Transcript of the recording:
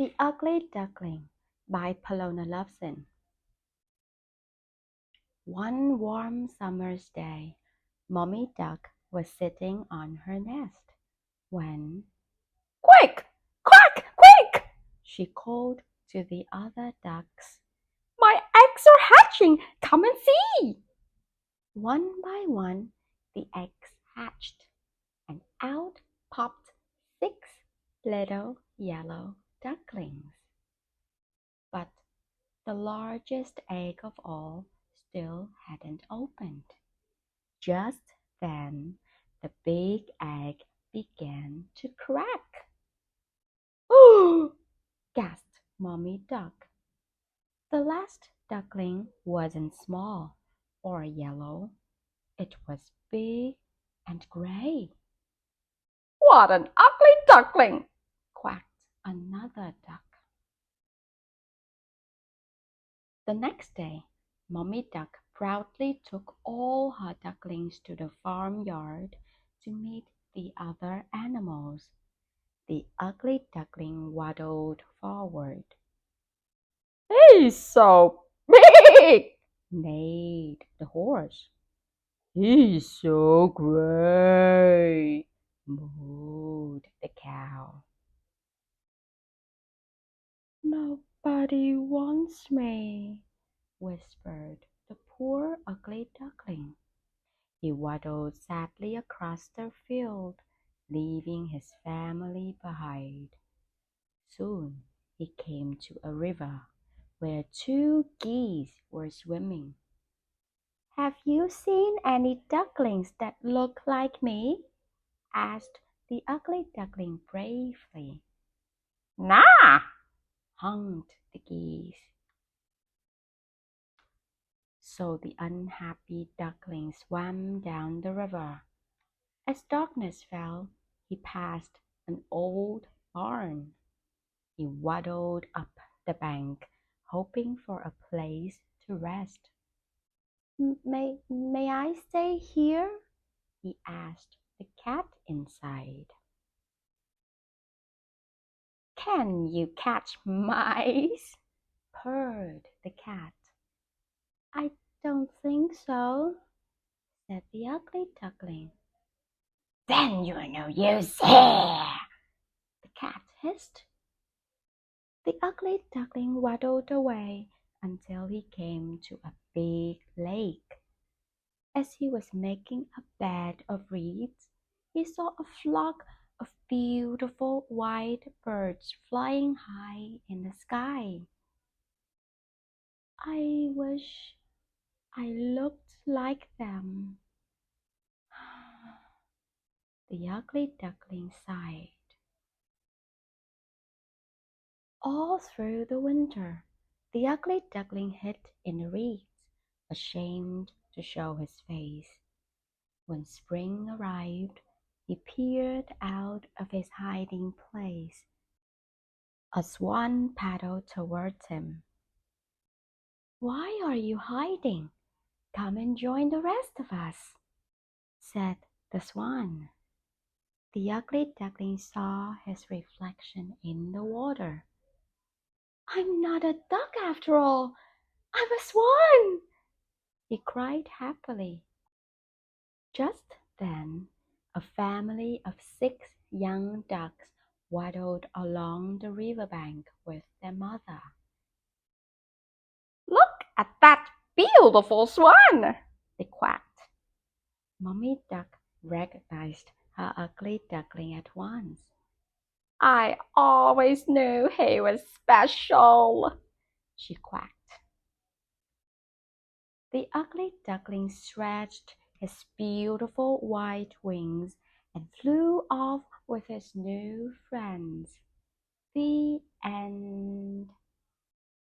The Ugly Duckling by Polona Lovsin. One warm summer's day, Mommy Duck was sitting on her nest when, "Quick! Quack! Quick!" she called to the other ducks. "My eggs are hatching! Come and see!" One by one, the eggs hatched, and out popped 6 little yellow ducklings. But the largest egg of all still hadn't opened. Just then, the big egg began to crack. "Oh!" gasped Mommy Duck. The last duckling wasn't small or yellow. It was big and gray. "What an ugly duckling!" quacked another duck. The next day, Mommy Duck proudly took all her ducklings to the farmyard to meet the other animals. The ugly duckling waddled forward. "He's so big!" neighed the horse. "He's so gray!" mooed the cow. "Nobody wants me," whispered the poor ugly duckling. He waddled sadly across the field, leaving his family behind. Soon he came to a river where 2 geese were swimming. "Have you seen any ducklings that look like me?" asked the ugly duckling bravely. "Nah!" honked the geese. So the unhappy duckling swam down the river. As darkness fell, he passed an old barn. He waddled up the bank, hoping for a place to rest. May I stay here?" he asked the cat inside. "Can you catch mice?" purred the cat. "I don't think so," said the ugly duckling. "Then you're no use here," the cat hissed. The ugly duckling waddled away until he came to a big lake. As he was making a bed of reeds, he saw a flock of beautiful white birds flying high in the sky. "I wish I looked like them," the ugly duckling sighed. All through the winter, the ugly duckling hid in the reeds, ashamed to show his face. When spring arrived, he peered out of his hiding place. A swan paddled towards him. "Why are you hiding? Come and join the rest of us," said the swan. The ugly duckling saw his reflection in the water. "I'm not a duck after all. I'm a swan!" he cried happily. Just then, a family of 6 young ducks waddled along the riverbank with their mother. "Look at that beautiful swan!" they quacked. Mommy Duck recognized her ugly duckling at once. "I always knew he was special," she quacked. The ugly duckling stretched his beautiful white wings and flew off with his new friends. The end.